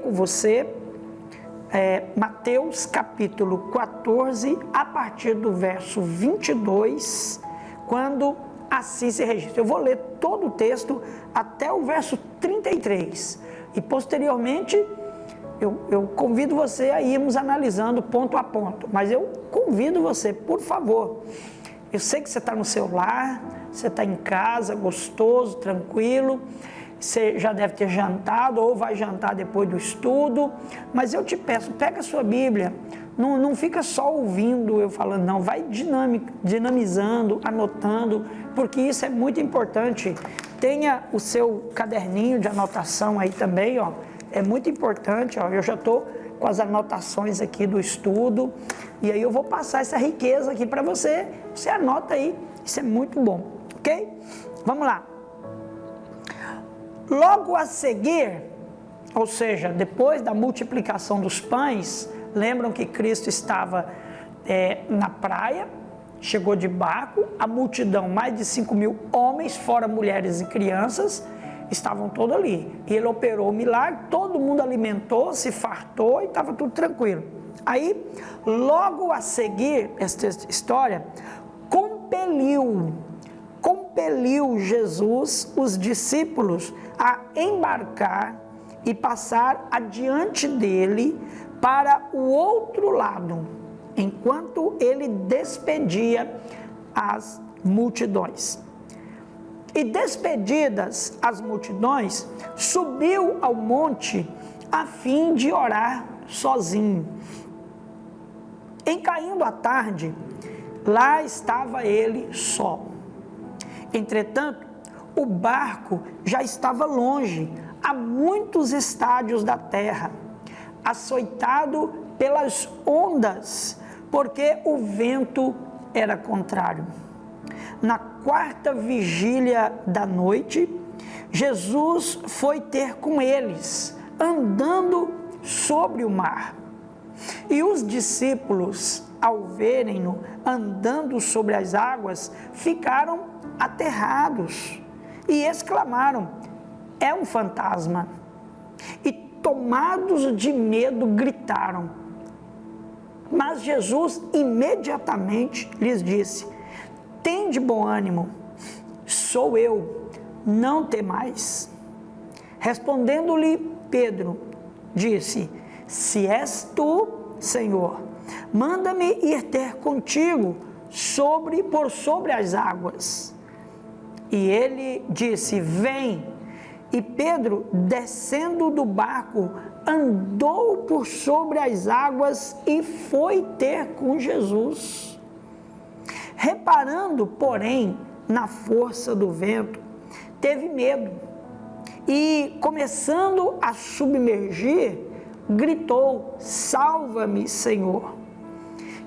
com você Mateus capítulo 14, a partir do verso 22, quando assim se registra. Eu vou ler todo o texto até o verso 33 e posteriormente eu convido você a irmos analisando ponto a ponto, mas eu convido você, por favor, eu sei que você está no seu lar, você está em casa, gostoso, tranquilo, você já deve ter jantado ou vai jantar depois do estudo, mas eu te peço, pega a sua Bíblia, não fica só ouvindo eu falando, não, vai dinamizando, anotando, porque isso é muito importante. Tenha o seu caderninho de anotação aí também, ó, é muito importante, ó, eu já estou com as anotações aqui do estudo, e aí eu vou passar essa riqueza aqui para você, você anota aí, isso é muito bom, ok? Vamos lá. Logo a seguir, ou seja, depois da multiplicação dos pães, lembram que Cristo estava na praia, chegou de barco, a multidão, mais de 5.000 homens, fora mulheres e crianças, estavam todos ali. E ele operou o milagre, todo mundo alimentou, se fartou e estava tudo tranquilo. Aí, logo a seguir, esta história, compeliu Jesus os discípulos a embarcar e passar adiante dele para o outro lado, enquanto ele despedia as multidões. E despedidas as multidões, subiu ao monte a fim de orar sozinho. Em caindo a tarde, lá estava ele só. Entretanto, o barco já estava longe, a muitos estádios da terra, açoitado pelas ondas, porque o vento era contrário. Na quarta vigília da noite, Jesus foi ter com eles, andando sobre o mar. E os discípulos, ao verem-no andando sobre as águas, ficaram aterrados e exclamaram: é um fantasma. E tomados de medo gritaram. Mas Jesus imediatamente lhes disse: tende bom ânimo, sou eu, não temais. Respondendo-lhe Pedro, disse: se és tu, Senhor, manda-me ir ter contigo por sobre as águas. E ele disse: vem. E Pedro, descendo do barco, andou por sobre as águas e foi ter com Jesus. Reparando, porém, na força do vento, teve medo e, começando a submergir, gritou: salva-me, Senhor.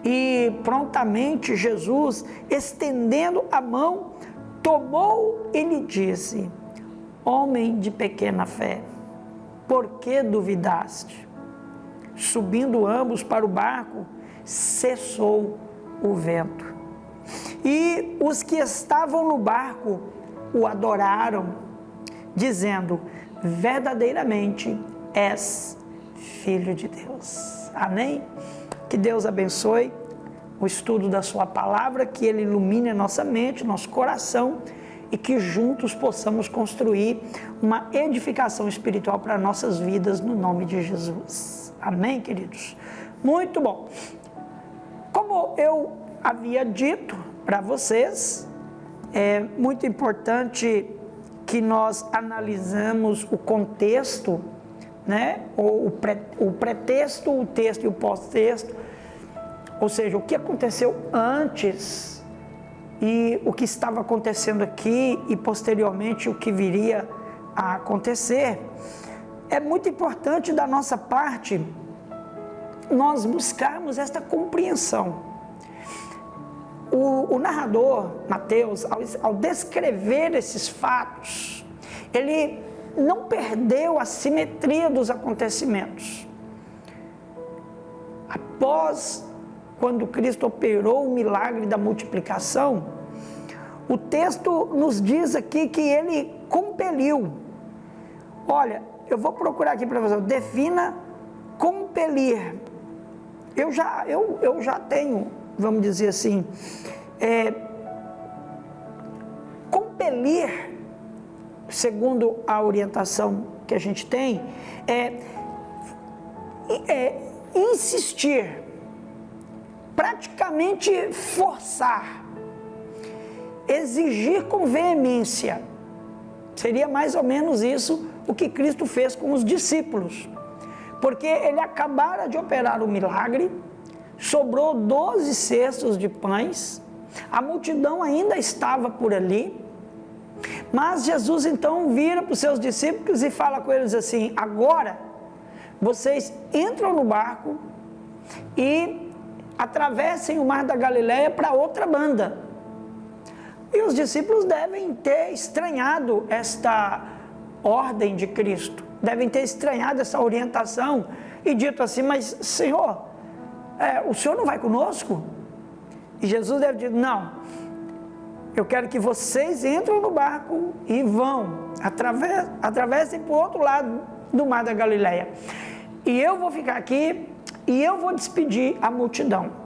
E prontamente Jesus, estendendo a mão, tomou e lhe disse: homem de pequena fé, por que duvidaste? Subindo ambos para o barco, cessou o vento. E os que estavam no barco o adoraram, dizendo: verdadeiramente és Filho de Deus. Amém? Que Deus abençoe o estudo da sua palavra, que Ele ilumine a nossa mente, nosso coração, e que juntos possamos construir uma edificação espiritual para nossas vidas, no nome de Jesus. Amém, queridos? Muito bom. Como eu havia dito para vocês, é muito importante que nós analisemos o contexto, né? O pretexto, o texto e o pós-texto, ou seja, o que aconteceu antes e o que estava acontecendo aqui e posteriormente o que viria a acontecer. É muito importante da nossa parte nós buscarmos esta compreensão. O narrador, Mateus, ao descrever esses fatos, ele não perdeu a simetria dos acontecimentos. Após, quando Cristo operou o milagre da multiplicação, o texto nos diz aqui que ele compeliu. Olha, eu vou procurar aqui para você, defina compelir. Eu já tenho, vamos dizer assim, compelir, segundo a orientação que a gente tem, insistir, praticamente forçar, exigir com veemência. Seria mais ou menos isso o que Cristo fez com os discípulos, porque ele acabara de operar o milagre, sobrou 12 cestos de pães, a multidão ainda estava por ali, mas Jesus então vira para os seus discípulos e fala com eles assim: agora vocês entram no barco e atravessem o mar da Galileia para outra banda. E os discípulos devem ter estranhado esta ordem de Cristo, devem ter estranhado essa orientação e dito assim: mas Senhor, o Senhor não vai conosco? E Jesus deve dizer: não, eu quero que vocês entrem no barco e vão, atravessem para o outro lado do mar da Galileia, e eu vou ficar aqui e eu vou despedir a multidão.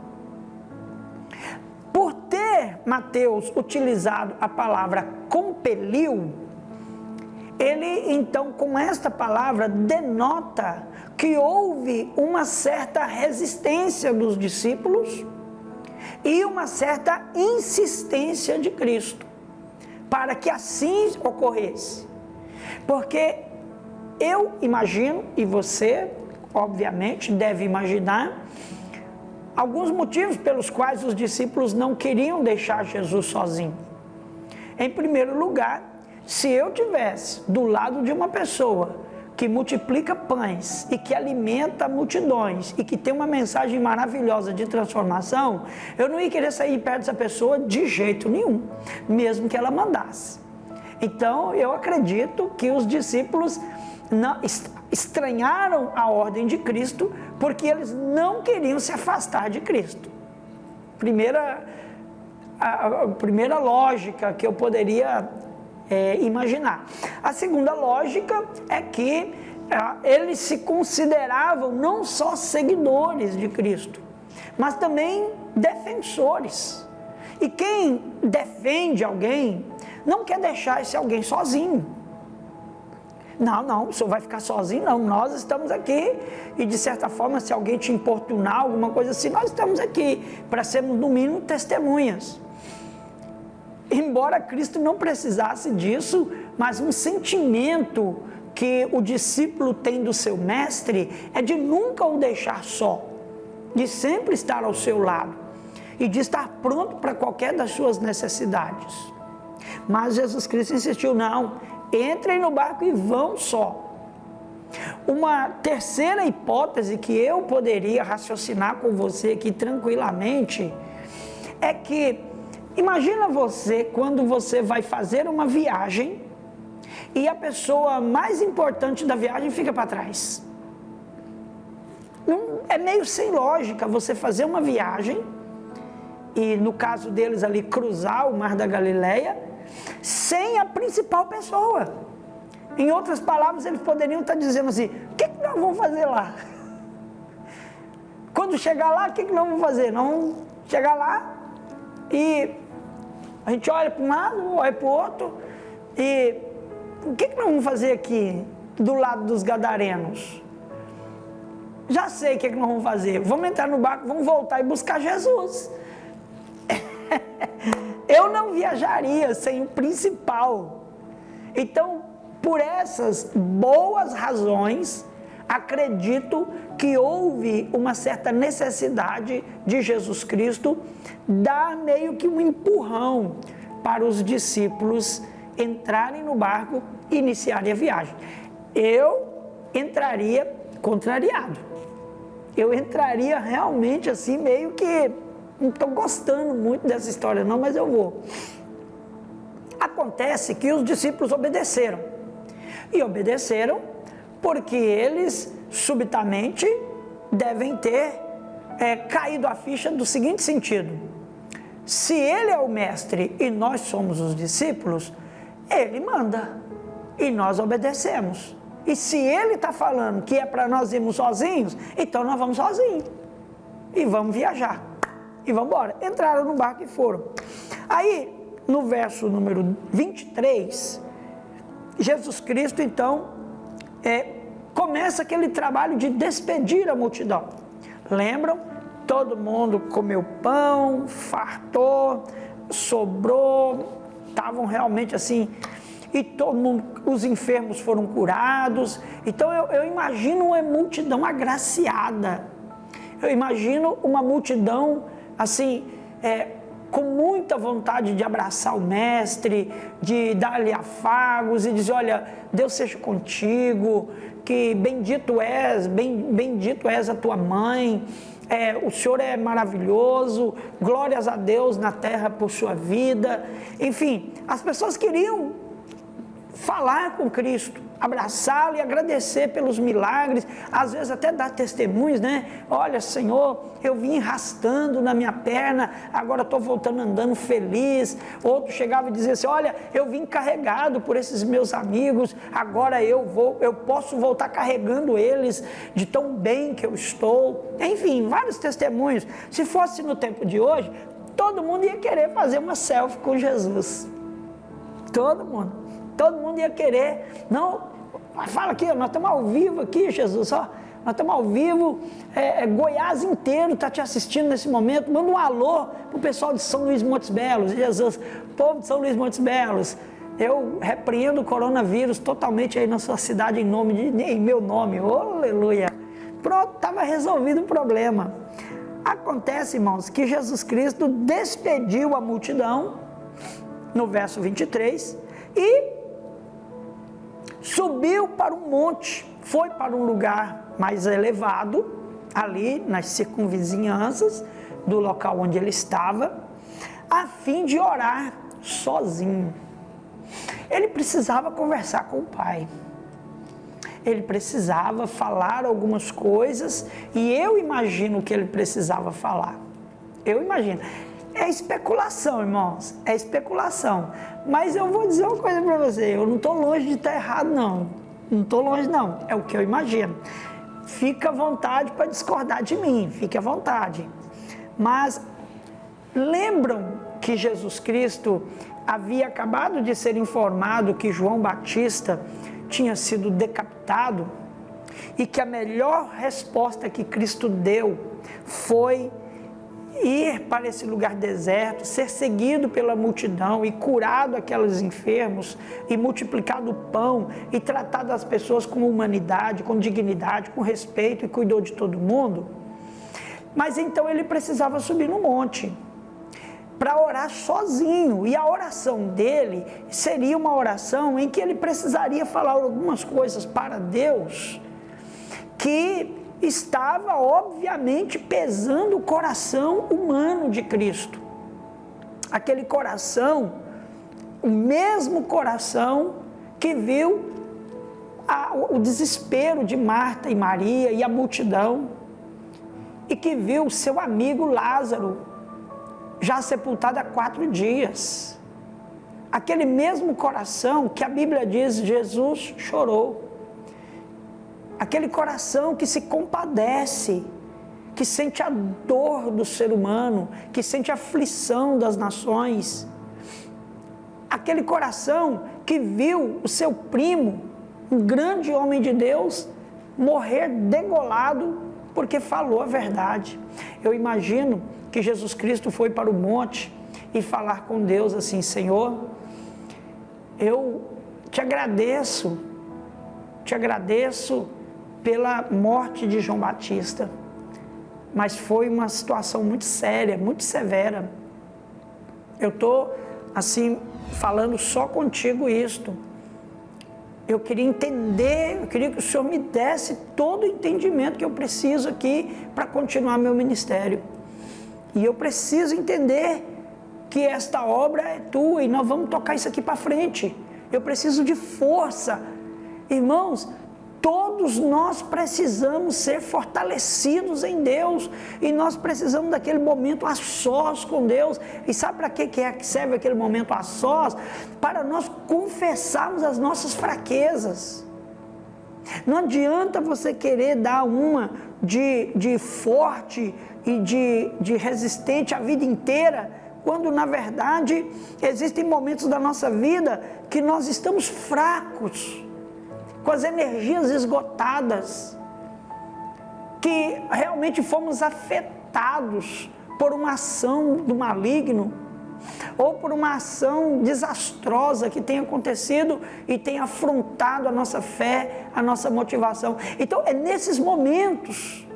Por ter Mateus utilizado a palavra compeliu, ele então com esta palavra denota que houve uma certa resistência dos discípulos e uma certa insistência de Cristo para que assim ocorresse. Porque eu imagino, e você obviamente deve imaginar, alguns motivos pelos quais os discípulos não queriam deixar Jesus sozinho. Em primeiro lugar, se eu tivesse do lado de uma pessoa que multiplica pães e que alimenta multidões e que tem uma mensagem maravilhosa de transformação, eu não ia querer sair perto dessa pessoa de jeito nenhum, mesmo que ela mandasse. Então, eu acredito que os discípulos estranharam a ordem de Cristo porque eles não queriam se afastar de Cristo. A primeira lógica que eu poderia imaginar. A segunda lógica é que eles se consideravam não só seguidores de Cristo, mas também defensores. E quem defende alguém não quer deixar esse alguém sozinho. Não, o senhor vai ficar sozinho? Não, nós estamos aqui. E de certa forma, se alguém te importunar, alguma coisa assim, nós estamos aqui para sermos no mínimo testemunhas. Embora Cristo não precisasse disso, mas um sentimento que o discípulo tem do seu mestre é de nunca o deixar só, de sempre estar ao seu lado e de estar pronto para qualquer das suas necessidades. Mas Jesus Cristo insistiu: não, entrem no barco e vão só. Uma terceira hipótese que eu poderia raciocinar com você aqui tranquilamente é que, imagina você quando você vai fazer uma viagem e a pessoa mais importante da viagem fica para trás. É meio sem lógica você fazer uma viagem e, no caso deles ali, cruzar o mar da Galileia sem a principal pessoa. Em outras palavras, eles poderiam estar dizendo assim: o que nós vamos fazer lá? Quando chegar lá, o que nós vamos fazer? Nós vamos chegar lá e a gente olha para um lado, olha para o outro, e o que nós vamos fazer aqui do lado dos gadarenos? Já sei o que nós vamos fazer. Vamos entrar no barco, vamos voltar e buscar Jesus. Eu não viajaria sem o principal. Então, por essas boas razões, acredito que houve uma certa necessidade de Jesus Cristo dar meio que um empurrão para os discípulos entrarem no barco e iniciarem a viagem. Eu entraria contrariado. Eu entraria realmente assim, meio que não estou gostando muito dessa história não, mas eu vou. Acontece que os discípulos obedeceram. E obedeceram porque eles subitamente devem ter caído a ficha do seguinte sentido: se ele é o mestre e nós somos os discípulos, ele manda e nós obedecemos. E se ele está falando que é para nós irmos sozinhos, então nós vamos sozinhos. E vamos viajar. E vamos embora. Entraram no barco e foram. Aí, no verso número 23, Jesus Cristo, então, começa aquele trabalho de despedir a multidão. Lembram? Todo mundo comeu pão, fartou, sobrou, estavam realmente assim, e todo mundo, os enfermos foram curados. Então eu imagino uma multidão agraciada, eu imagino uma multidão assim, com muita vontade de abraçar o mestre, de dar-lhe afagos e dizer: olha, Deus seja contigo, que bendito és a tua mãe, o Senhor é maravilhoso, glórias a Deus na terra por sua vida. Enfim, as pessoas queriam falar com Cristo, abraçá-lo e agradecer pelos milagres, às vezes até dar testemunhos, né? Olha, Senhor, eu vim arrastando na minha perna, agora estou voltando andando feliz. Outro chegava e dizia assim: olha, eu vim carregado por esses meus amigos, agora eu posso voltar carregando eles de tão bem que eu estou. Enfim, vários testemunhos. Se fosse no tempo de hoje, todo mundo ia querer fazer uma selfie com Jesus. Todo mundo ia querer. Não, fala aqui, nós estamos ao vivo aqui, Jesus, ó, nós estamos ao vivo, Goiás inteiro está te assistindo nesse momento. Manda um alô para o pessoal de São Luís Montes Belos. Jesus, povo de São Luís Montes Belos, eu repreendo o coronavírus totalmente aí na sua cidade em meu nome, aleluia. Pronto, estava resolvido o problema. Acontece, irmãos, que Jesus Cristo despediu a multidão, no verso 23, e subiu para um monte, foi para um lugar mais elevado, ali nas circunvizinhanças do local onde ele estava, a fim de orar sozinho. Ele precisava conversar com o Pai, ele precisava falar algumas coisas, e eu imagino que ele precisava falar, eu imagino. É especulação, irmãos, é especulação. Mas eu vou dizer uma coisa para você, eu não estou longe de estar errado, não. Não estou longe, não. É o que eu imagino. Fica à vontade para discordar de mim, fique à vontade. Mas lembram que Jesus Cristo havia acabado de ser informado que João Batista tinha sido decapitado? E que a melhor resposta que Cristo deu foi ir para esse lugar deserto, ser seguido pela multidão e curado aqueles enfermos, e multiplicado o pão, e tratado as pessoas com humanidade, com dignidade, com respeito, e cuidou de todo mundo. Mas então ele precisava subir no monte para orar sozinho, e a oração dele seria uma oração em que ele precisaria falar algumas coisas para Deus que estava obviamente pesando o coração humano de Cristo. Aquele coração, o mesmo coração que viu o desespero de Marta e Maria e a multidão, e que viu seu amigo Lázaro já sepultado há 4 dias. Aquele mesmo coração que a Bíblia diz Jesus chorou. Aquele coração que se compadece, que sente a dor do ser humano, que sente a aflição das nações. Aquele coração que viu o seu primo, um grande homem de Deus, morrer degolado porque falou a verdade. Eu imagino que Jesus Cristo foi para o monte e falar com Deus assim: Senhor, eu te agradeço pela morte de João Batista, mas foi uma situação muito séria, muito severa. Eu estou assim falando só contigo isto. Eu queria entender, eu queria que o Senhor me desse todo o entendimento que eu preciso aqui para continuar meu ministério. E eu preciso entender que esta obra é tua e nós vamos tocar isso aqui para frente. Eu preciso de força. Irmãos, todos nós precisamos ser fortalecidos em Deus, e nós precisamos daquele momento a sós com Deus. E sabe para que serve aquele momento a sós? Para nós confessarmos as nossas fraquezas. Não adianta você querer dar uma de forte e de resistente a vida inteira, quando na verdade existem momentos da nossa vida que nós estamos fracos, com as energias esgotadas, que realmente fomos afetados por uma ação do maligno, ou por uma ação desastrosa que tem acontecido e tem afrontado a nossa fé, a nossa motivação. Então é nesses momentos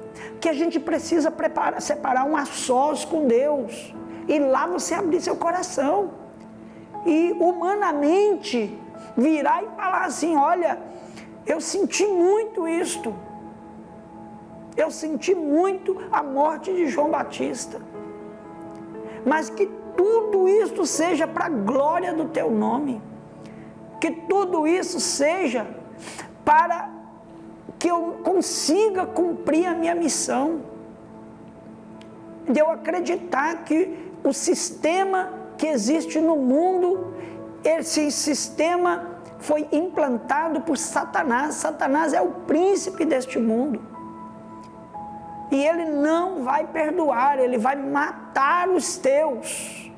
que a gente precisa separar um a sós com Deus, e lá você abrir seu coração, e humanamente virar e falar assim: olha, eu senti muito isto, eu senti muito a morte de João Batista, mas que tudo isso seja para a glória do teu nome, que tudo isso seja para que eu consiga cumprir a minha missão, de eu acreditar que o sistema que existe no mundo, esse sistema foi implantado por Satanás. Satanás é o príncipe deste mundo, e ele não vai perdoar, ele vai matar os teus,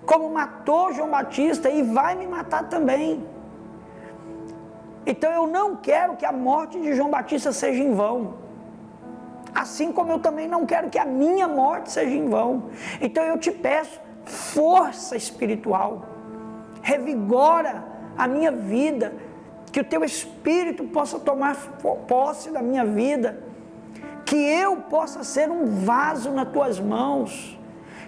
como matou João Batista, e vai me matar também. Então eu não quero que a morte de João Batista seja em vão, assim como eu também não quero que a minha morte seja em vão. Então eu te peço força espiritual, revigora a minha vida, que o teu Espírito possa tomar posse da minha vida, que eu possa ser um vaso nas tuas mãos,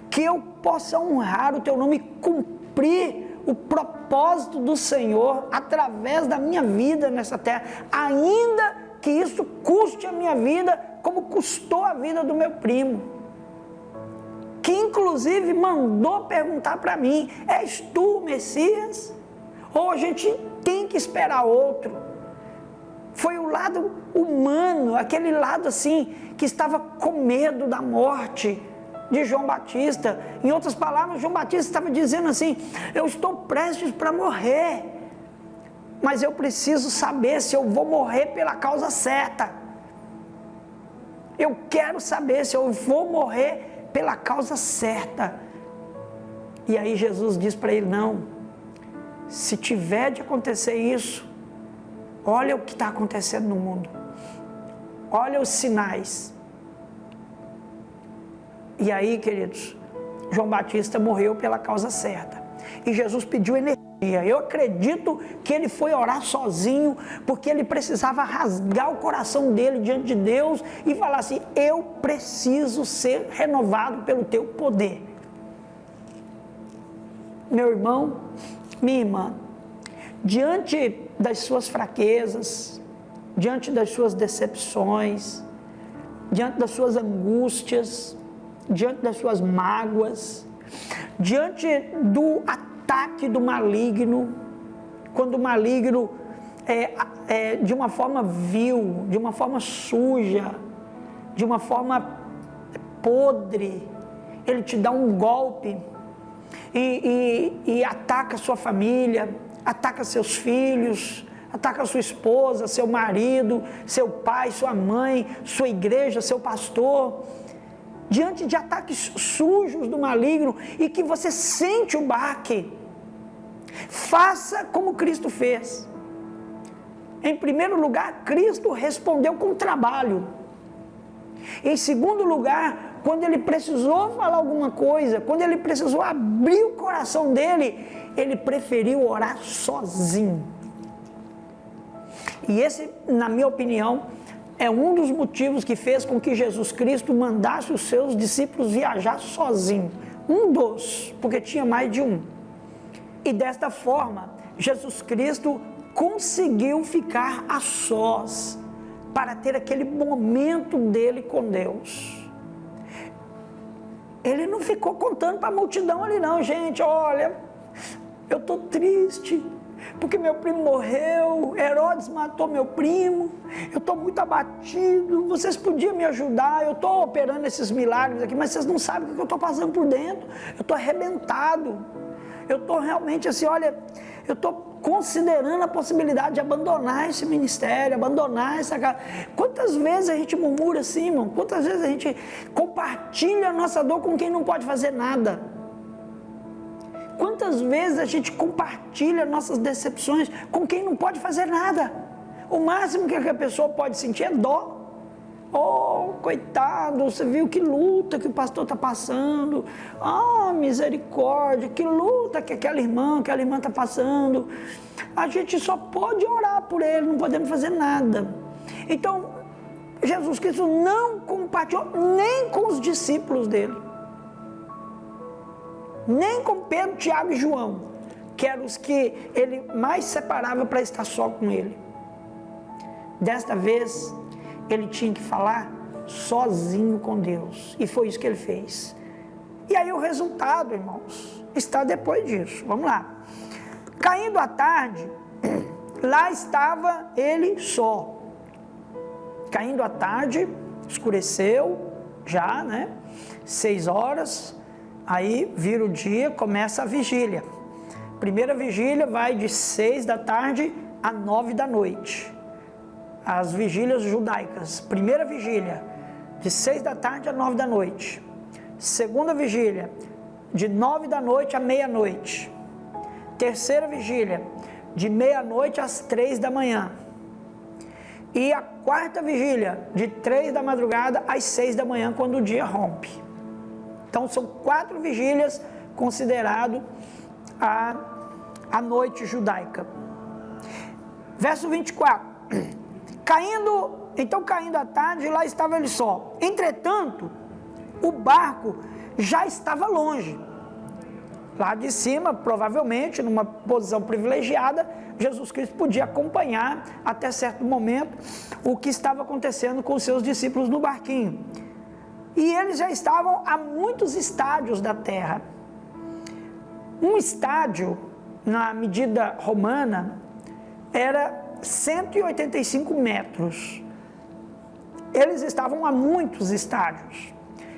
que eu possa honrar o teu nome e cumprir o propósito do Senhor através da minha vida nessa terra, ainda que isso custe a minha vida, como custou a vida do meu primo, que inclusive mandou perguntar para mim: és tu o Messias? Ou a gente tem que esperar outro? Foi o lado humano, aquele lado assim, que estava com medo da morte de João Batista. Em outras palavras, João Batista estava dizendo assim: eu estou prestes para morrer, mas eu preciso saber se eu vou morrer pela causa certa. Eu quero saber se eu vou morrer pela causa certa. E aí Jesus diz para ele: não, se tiver de acontecer isso, olha o que está acontecendo no mundo, olha os sinais. E aí, queridos, João Batista morreu pela causa certa, e Jesus pediu energia. Eu acredito que ele foi orar sozinho, porque ele precisava rasgar o coração dele diante de Deus e falar assim: eu preciso ser renovado pelo teu poder. Meu irmão, minha irmã, diante das suas fraquezas, diante das suas decepções, diante das suas angústias, diante das suas mágoas, diante do ataque do maligno, quando o maligno de uma forma vil, de uma forma suja, de uma forma podre, ele te dá um golpe e ataca a sua família, ataca seus filhos, ataca a sua esposa, seu marido, seu pai, sua mãe, sua igreja, seu pastor. Diante de ataques sujos do maligno, e que você sente o baque, faça como Cristo fez. Em primeiro lugar, Cristo respondeu com trabalho. Em segundo lugar, quando ele precisou falar alguma coisa, quando ele precisou abrir o coração dele, ele preferiu orar sozinho. E esse, na minha opinião, é um dos motivos que fez com que Jesus Cristo mandasse os seus discípulos viajar sozinho. Um dos, porque tinha mais de um. E desta forma, Jesus Cristo conseguiu ficar a sós, para ter aquele momento dele com Deus. Ele não ficou contando para a multidão ali não: gente, olha, eu estou triste, porque meu primo morreu, Herodes matou meu primo, eu estou muito abatido, vocês podiam me ajudar, eu estou operando esses milagres aqui, mas vocês não sabem o que eu estou passando por dentro, eu estou arrebentado, eu estou realmente assim, olha, eu estou considerando a possibilidade de abandonar esse ministério, abandonar essa casa. Quantas vezes a gente murmura assim, irmão? Quantas vezes a gente compartilha a nossa dor com quem não pode fazer nada? Quantas vezes a gente compartilha nossas decepções com quem não pode fazer nada? O máximo que a pessoa pode sentir é dó. Oh, coitado, você viu que luta que o pastor está passando. Ah, misericórdia, que luta que aquela irmã está passando. A gente só pode orar por ele, não podemos fazer nada. Então, Jesus Cristo não compartilhou nem com os discípulos dele. Nem com Pedro, Tiago e João, que eram os que ele mais separava para estar só com ele. Desta vez, ele tinha que falar sozinho com Deus. E foi isso que ele fez. E aí o resultado, irmãos, está depois disso. Vamos lá. Caindo a tarde, lá estava ele só. Caindo a tarde, escureceu já, né? 6 horas, aí vira o dia, começa a vigília. Primeira vigília vai de 6 da tarde a 9 da noite. As vigílias judaicas. Primeira vigília, de 6 da tarde a 9 da noite. Segunda vigília, de 9 da noite a meia-noite. Terceira vigília, de meia-noite às 3 da manhã. E a quarta vigília, de 3 da madrugada às 6 da manhã, quando o dia rompe. Então, são 4 vigílias considerado a noite judaica. Verso 24. Caindo a tarde, lá estava ele só. Entretanto, o barco já estava longe. Lá de cima, provavelmente, numa posição privilegiada, Jesus Cristo podia acompanhar até certo momento o que estava acontecendo com os seus discípulos no barquinho. E eles já estavam a muitos estádios da terra. Um estádio, na medida romana, era 185 metros. Eles estavam a muitos estádios.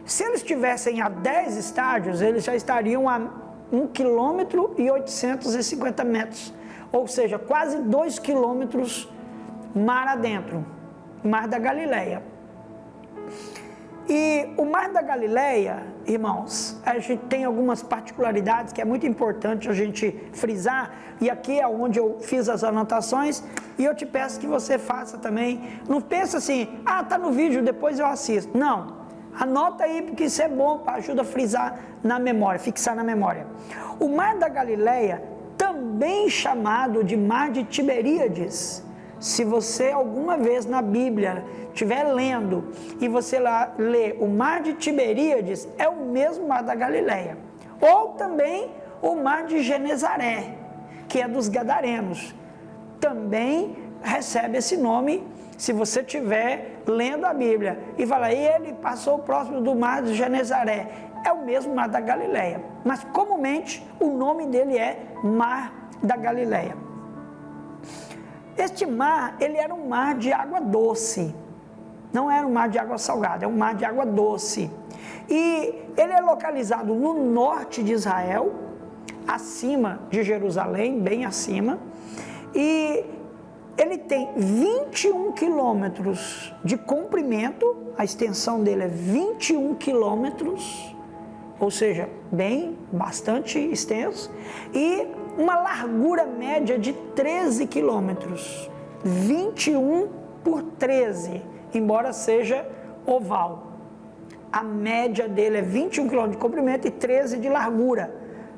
Se eles estivessem a 10 estádios, eles já estariam a 1 quilômetro e 850 metros. Ou seja, quase 2 quilômetros mar adentro, Mar da Galileia. E o Mar da Galileia, irmãos, a gente tem algumas particularidades que é muito importante a gente frisar, e aqui é onde eu fiz as anotações, e eu te peço que você faça também. Não pensa assim, tá no vídeo, depois eu assisto. Não, anota aí, porque isso é bom, para ajuda a frisar na memória, fixar na memória. O Mar da Galileia, também chamado de Mar de Tiberíades. Se você alguma vez na Bíblia estiver lendo e você lá lê o Mar de Tiberíades, é o mesmo Mar da Galileia. Ou também o Mar de Genezaré, que é dos Gadarenos. Também recebe esse nome, se você estiver lendo a Bíblia e falar, ele passou próximo do Mar de Genezaré. É o mesmo Mar da Galileia, mas comumente o nome dele é Mar da Galileia. Este mar, ele era um mar de água doce, não era um mar de água salgada, é um mar de água doce. E ele é localizado no norte de Israel, acima de Jerusalém, bem acima, e ele tem 21 quilômetros de comprimento, a extensão dele é 21 quilômetros, ou seja, bastante extenso, e uma largura média de 13 quilômetros, 21 por 13, embora seja oval. A média dele é 21 quilômetros de comprimento e 13 de largura,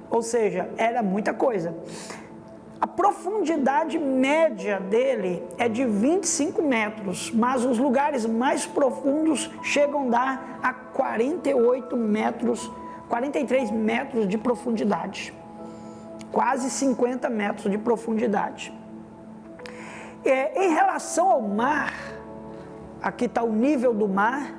ou seja, era muita coisa. A profundidade média dele é de 25 metros, mas os lugares mais profundos chegam a dar a 48 metros, 43 metros de profundidade. Quase 50 metros de profundidade. Em relação ao mar, aqui está o nível do mar,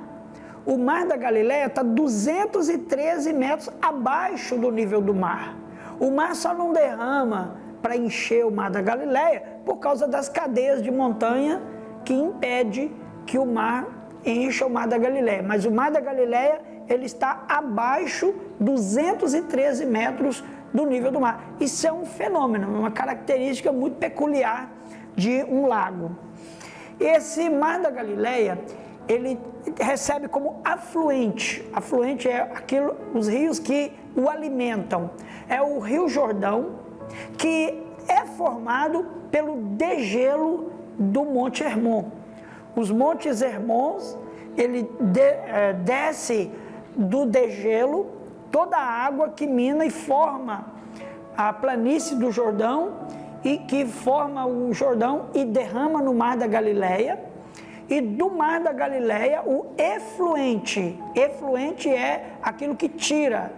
o Mar da Galileia está 213 metros abaixo do nível do mar. O mar só não derrama para encher o Mar da Galileia por causa das cadeias de montanha que impede que o mar encha o Mar da Galileia. Mas o Mar da Galileia, ele está abaixo 213 metros do nível do mar. Isso é um fenômeno, uma característica muito peculiar de um lago. Esse Mar da Galileia, ele recebe como afluente. Afluente é os rios que o alimentam. É o Rio Jordão, que é formado pelo degelo do Monte Hermon. Os Montes Hermons, ele desce do degelo toda a água que mina e forma a planície do Jordão, e que forma o Jordão e derrama no Mar da Galileia. E do Mar da Galileia, o efluente. Efluente é aquilo que tira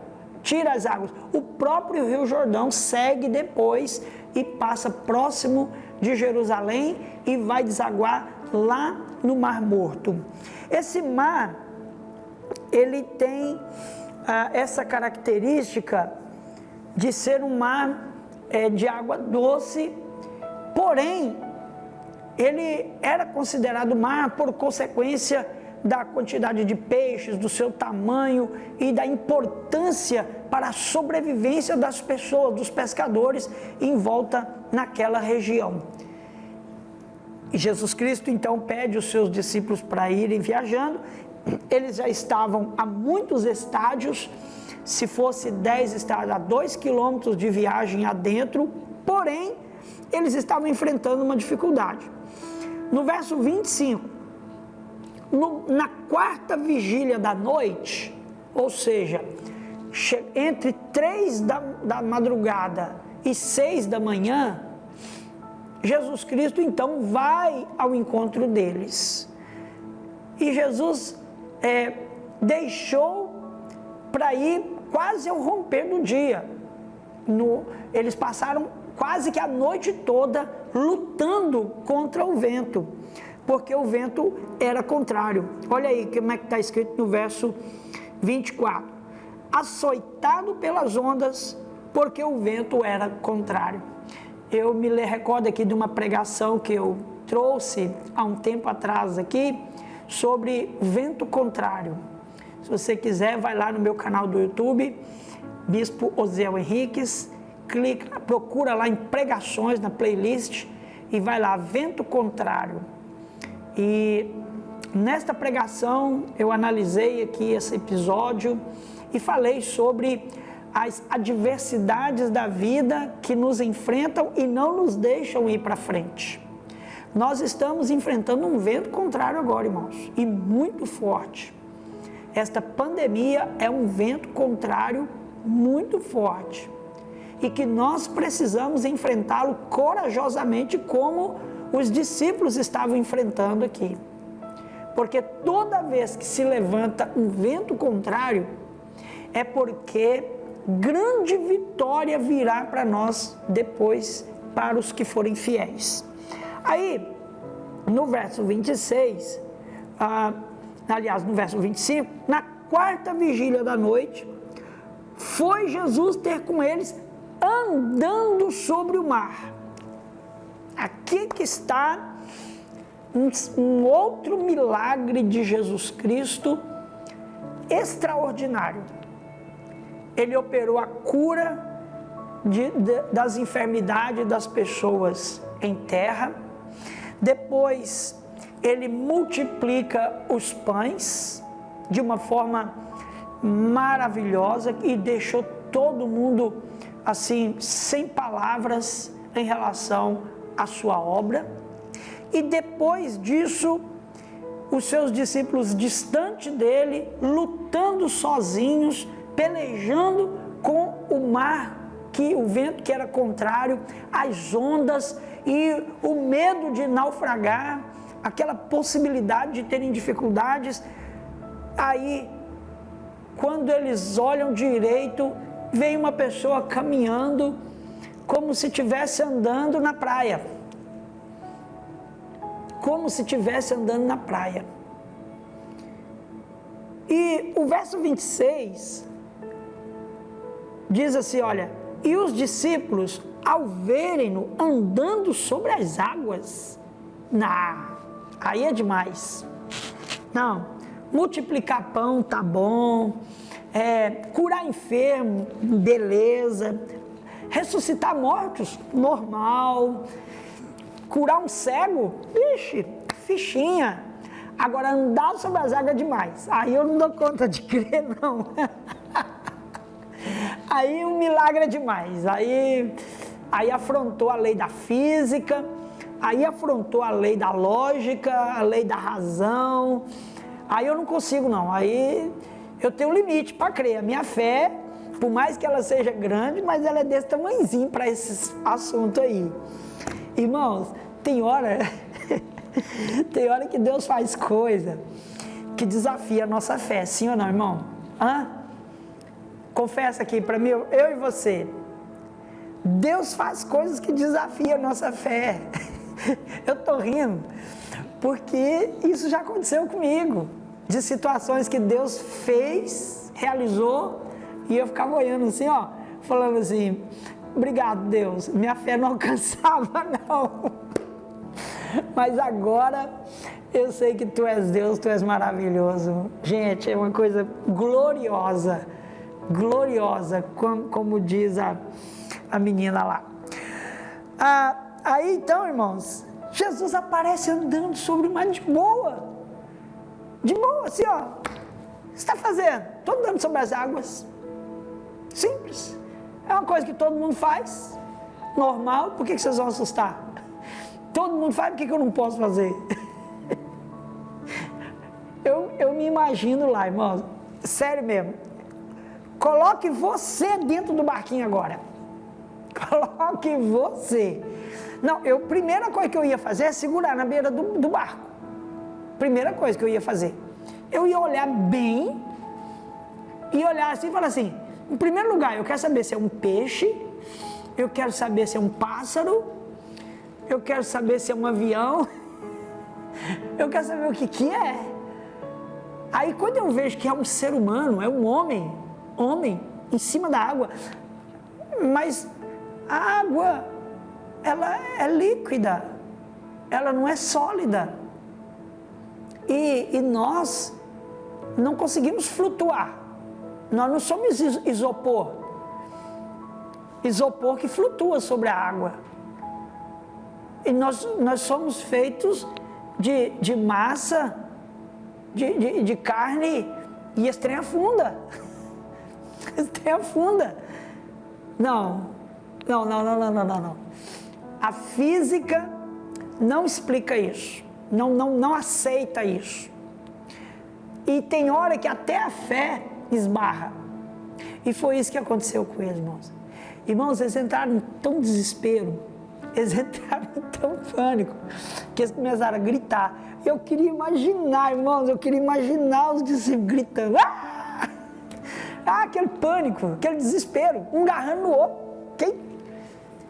as águas. O próprio Rio Jordão segue depois e passa próximo de Jerusalém e vai desaguar lá no Mar Morto. Esse mar, ele tem essa característica de ser um mar de água doce, porém, ele era considerado mar por consequência da quantidade de peixes, do seu tamanho e da importância para a sobrevivência das pessoas, dos pescadores em volta naquela região. E Jesus Cristo então pede os seus discípulos para irem viajando. Eles já estavam a muitos estádios, se fosse 10 estádios, a 2 quilômetros de viagem adentro, porém, eles estavam enfrentando uma dificuldade. No verso 25, na quarta vigília da noite, ou seja, entre 3 da madrugada e 6 da manhã, Jesus Cristo então vai ao encontro deles. E Jesus deixou para ir quase ao romper do dia. Eles passaram quase que a noite toda lutando contra o vento, porque o vento era contrário. Olha aí como é que está escrito no verso 24. Açoitado pelas ondas, porque o vento era contrário. Eu me recordo aqui de uma pregação que eu trouxe há um tempo atrás aqui, sobre vento contrário. Se você quiser, vai lá no meu canal do YouTube, Bispo Osiel Henriques, clica, procura lá em pregações na playlist e vai lá, vento contrário. E nesta pregação eu analisei aqui esse episódio e falei sobre as adversidades da vida que nos enfrentam e não nos deixam ir para frente. Nós estamos enfrentando um vento contrário agora, irmãos, e muito forte. Esta pandemia é um vento contrário muito forte e que nós precisamos enfrentá-lo corajosamente, como os discípulos estavam enfrentando aqui. Porque toda vez que se levanta um vento contrário, é porque grande vitória virá para nós depois, para os que forem fiéis. Aí, no verso 26, no verso 25, na quarta vigília da noite, foi Jesus ter com eles andando sobre o mar. Aqui que está um outro milagre de Jesus Cristo extraordinário. Ele operou a cura das enfermidades das pessoas em terra. Depois, ele multiplica os pães de uma forma maravilhosa e deixou todo mundo assim, sem palavras em relação à sua obra. E depois disso, os seus discípulos distante dele, lutando sozinhos, pelejando com o mar, o vento que era contrário, as ondas e o medo de naufragar, aquela possibilidade de terem dificuldades. Aí, quando eles olham direito, vem uma pessoa caminhando como se estivesse andando na praia. Como se estivesse andando na praia. E o verso 26 diz assim, olha, e os discípulos, ao verem-no andando sobre as águas, aí é demais. Não, multiplicar pão tá bom, curar enfermo, beleza, ressuscitar mortos, normal, curar um cego, vixe, fichinha. Agora andar sobre as águas é demais, aí eu não dou conta de crer não. Aí o milagre é demais, aí afrontou a lei da física, aí afrontou a lei da lógica, a lei da razão, aí eu não consigo não, aí eu tenho um limite para crer. A minha fé, por mais que ela seja grande, mas ela é desse tamanhozinho para esse assunto aí. Irmãos, tem hora que Deus faz coisa que desafia a nossa fé, sim ou não, irmão? Confessa aqui para mim, eu e você. Deus faz coisas que desafiam a nossa fé. Eu estou rindo, porque isso já aconteceu comigo. De situações que Deus fez, realizou, e eu ficava olhando assim, ó, falando assim, obrigado Deus, minha fé não alcançava não. Mas agora eu sei que Tu és Deus, Tu és maravilhoso. Gente, é uma coisa gloriosa, gloriosa, como diz a menina lá. Aí então, irmãos, Jesus aparece andando sobre o mar de boa, assim, ó. O que você está fazendo? Estou andando sobre as águas. Simples. É uma coisa que todo mundo faz, normal. Por que vocês vão assustar? Todo mundo faz, por que eu não posso fazer? Eu me imagino lá, irmãos, sério mesmo. Coloque você dentro do barquinho agora. Coloque você. Não, primeira coisa que eu ia fazer é segurar na beira do barco. Primeira coisa que eu ia fazer. Eu ia olhar bem e olhar assim e falar assim, em primeiro lugar, eu quero saber se é um peixe, eu quero saber se é um pássaro, eu quero saber se é um avião, eu quero saber o que é. Aí quando eu vejo que é um ser humano, é um homem em cima da água, mas a água, ela é líquida, ela não é sólida, e nós não conseguimos flutuar, nós não somos isopor que flutua sobre a água, e nós somos feitos de massa, de carne e estreia funda. Estreia funda. Não. A física não explica isso. Não aceita isso. E tem hora que até a fé esbarra. E foi isso que aconteceu com eles, irmãos. Irmãos, eles entraram em tão desespero, eles entraram em tão pânico, que eles começaram a gritar. Eu queria imaginar, irmãos, os discípulos gritando. Aquele pânico, aquele desespero, um agarrando no outro.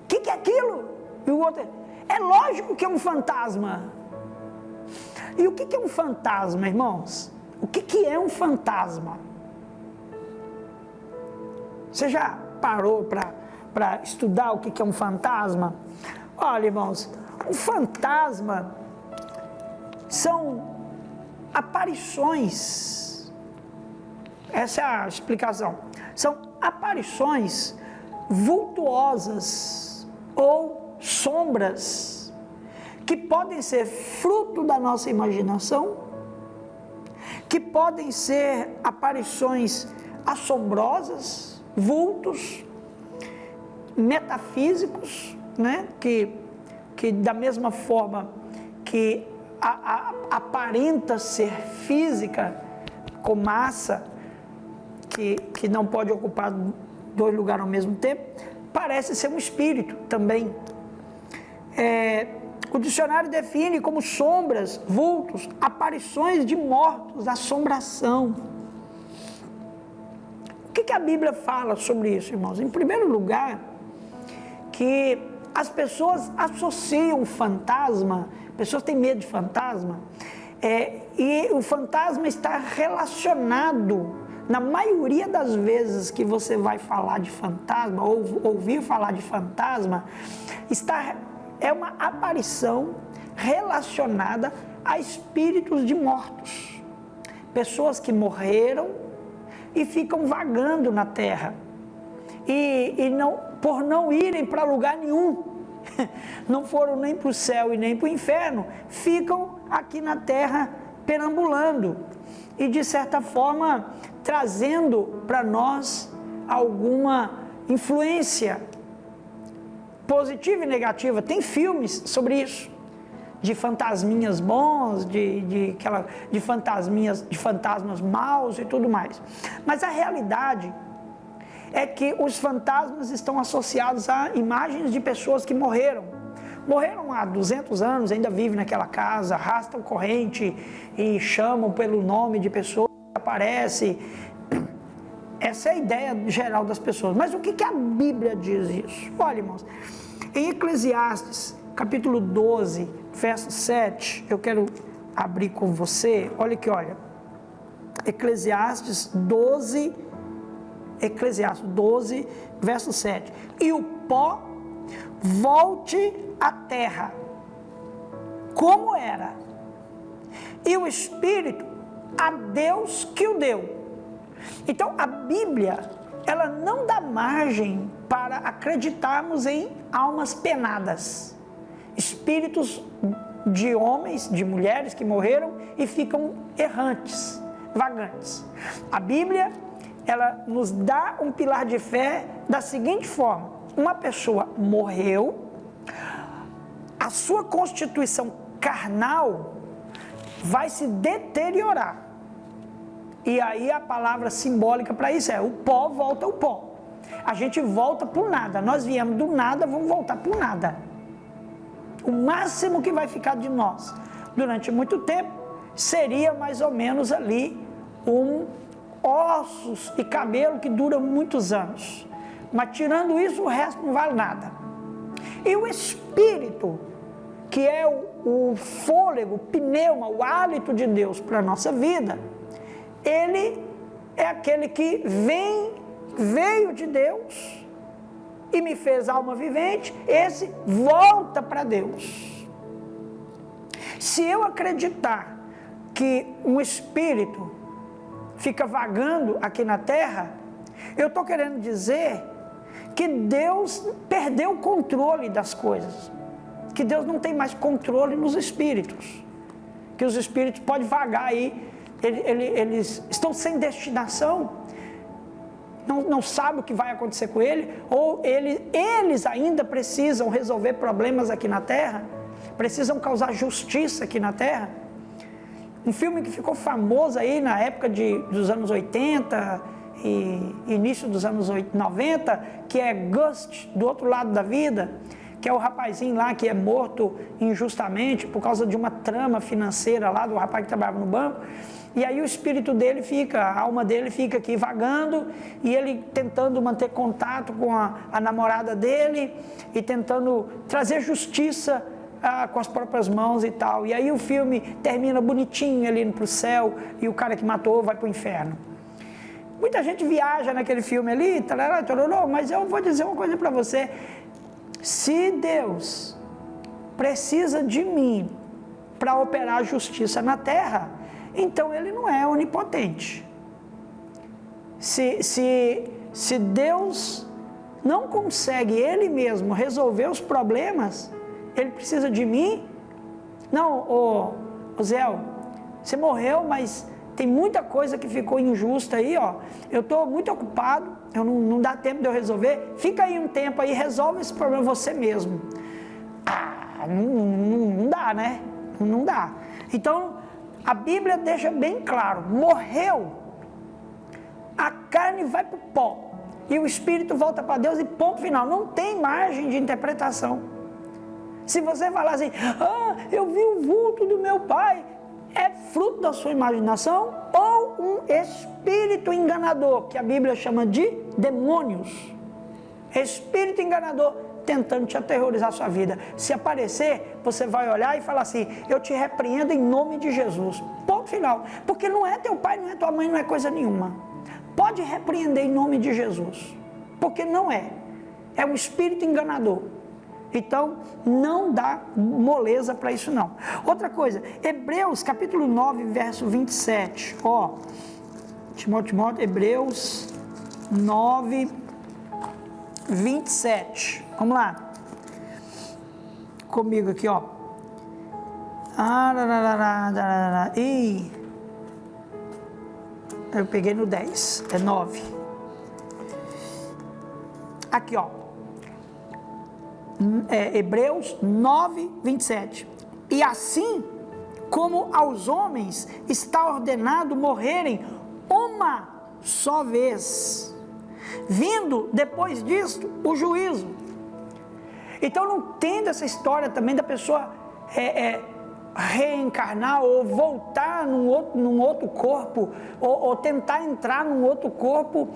Que é aquilo? E o outro, é lógico que é um fantasma. E o que é um fantasma, irmãos? O que é um fantasma? Você já parou para estudar o que é um fantasma? Olha, irmãos, um fantasma são aparições. Essa é a explicação. São aparições vultuosas ou sombras que podem ser fruto da nossa imaginação, que podem ser aparições assombrosas, vultos, metafísicos, né? Que da mesma forma que aparenta ser física, com massa, que não pode ocupar dois lugares ao mesmo tempo, parece ser um espírito também. O dicionário define como sombras, vultos, aparições de mortos, assombração. O que a Bíblia fala sobre isso, irmãos? Em primeiro lugar, que as pessoas associam fantasma, pessoas têm medo de fantasma, e o fantasma está relacionado, na maioria das vezes que você vai falar de fantasma, ou ouvir falar de fantasma, é uma aparição relacionada a espíritos de mortos, pessoas que morreram e ficam vagando na terra. E não, por não irem para lugar nenhum, não foram nem para o céu e nem para o inferno, ficam aqui na terra perambulando e de certa forma trazendo para nós alguma influência positiva e negativa. Tem filmes sobre isso, de fantasminhas bons, de fantasmas maus e tudo mais. Mas a realidade é que os fantasmas estão associados a imagens de pessoas que morreram há 200 anos, ainda vivem naquela casa, arrastam corrente e chamam pelo nome de pessoas que aparecem. Essa é a ideia geral das pessoas. Mas o que a Bíblia diz isso? Olha, irmãos, em Eclesiastes, capítulo 12, verso 7, eu quero abrir com você, olha, Eclesiastes 12, verso 7. E o pó volte à terra, como era, e o Espírito a Deus que o deu. Então, a Bíblia, ela não dá margem para acreditarmos em almas penadas, espíritos de homens, de mulheres que morreram e ficam errantes, vagantes. A Bíblia, ela nos dá um pilar de fé da seguinte forma: uma pessoa morreu, a sua constituição carnal vai se deteriorar. E aí a palavra simbólica para isso é: o pó volta ao pó. A gente volta para o nada. Nós viemos do nada, vamos voltar para o nada. O máximo que vai ficar de nós durante muito tempo seria mais ou menos ali ossos e cabelo que duram muitos anos. Mas tirando isso, o resto não vale nada. E o Espírito, que é o fôlego, o pneuma, o hálito de Deus para a nossa vida, ele é aquele que veio de Deus e me fez alma vivente. Esse volta para Deus. Se eu acreditar que um espírito fica vagando aqui na terra, eu estou querendo dizer que Deus perdeu o controle das coisas, que Deus não tem mais controle nos espíritos, que os espíritos podem vagar aí. Eles estão sem destinação, não sabem o que vai acontecer com ele, ou eles ainda precisam resolver problemas aqui na terra, precisam causar justiça aqui na terra. Um filme que ficou famoso aí na época dos anos 80 e início dos anos 90, que é Ghost, do outro lado da vida, que é o rapazinho lá que é morto injustamente por causa de uma trama financeira lá do rapaz que trabalhava no banco. E aí o espírito dele a alma dele fica aqui vagando, e ele tentando manter contato com a namorada dele, e tentando trazer justiça com as próprias mãos e tal. E aí o filme termina bonitinho ali para o céu, e o cara que matou vai para o inferno. Muita gente viaja naquele filme ali, mas eu vou dizer uma coisa para você: se Deus precisa de mim para operar justiça na terra, então ele não é onipotente. Se Deus não consegue ele mesmo resolver os problemas, ele precisa de mim? Não, Zé, você morreu, mas tem muita coisa que ficou injusta aí, ó. Eu estou muito ocupado, não dá tempo de eu resolver. Fica aí um tempo aí, resolve esse problema você mesmo. Não dá, né? Não dá. Então, a Bíblia deixa bem claro: morreu, a carne vai para o pó, e o espírito volta para Deus, e ponto final. Não tem margem de interpretação. Se você falar assim: eu vi o vulto do meu pai, é fruto da sua imaginação ou um espírito enganador, que a Bíblia chama de demônios. Espírito enganador tentando te aterrorizar a sua vida. Se aparecer, você vai olhar e falar assim: eu te repreendo em nome de Jesus. Ponto final. Porque não é teu pai, não é tua mãe, não é coisa nenhuma. Pode repreender em nome de Jesus, porque não é. É um espírito enganador. Então, não dá moleza para isso não. Outra coisa, Hebreus capítulo 9, verso 27. Ó, Timóteo, Hebreus 9, 27. Vamos lá. Comigo aqui, ó. Ih, eu peguei no 10, é 9. Aqui, ó. Hebreus 9, 27. E assim como aos homens está ordenado morrerem uma só vez, vindo depois disto o juízo. Então não tem essa história também da pessoa reencarnar ou voltar num outro corpo, ou tentar entrar num outro corpo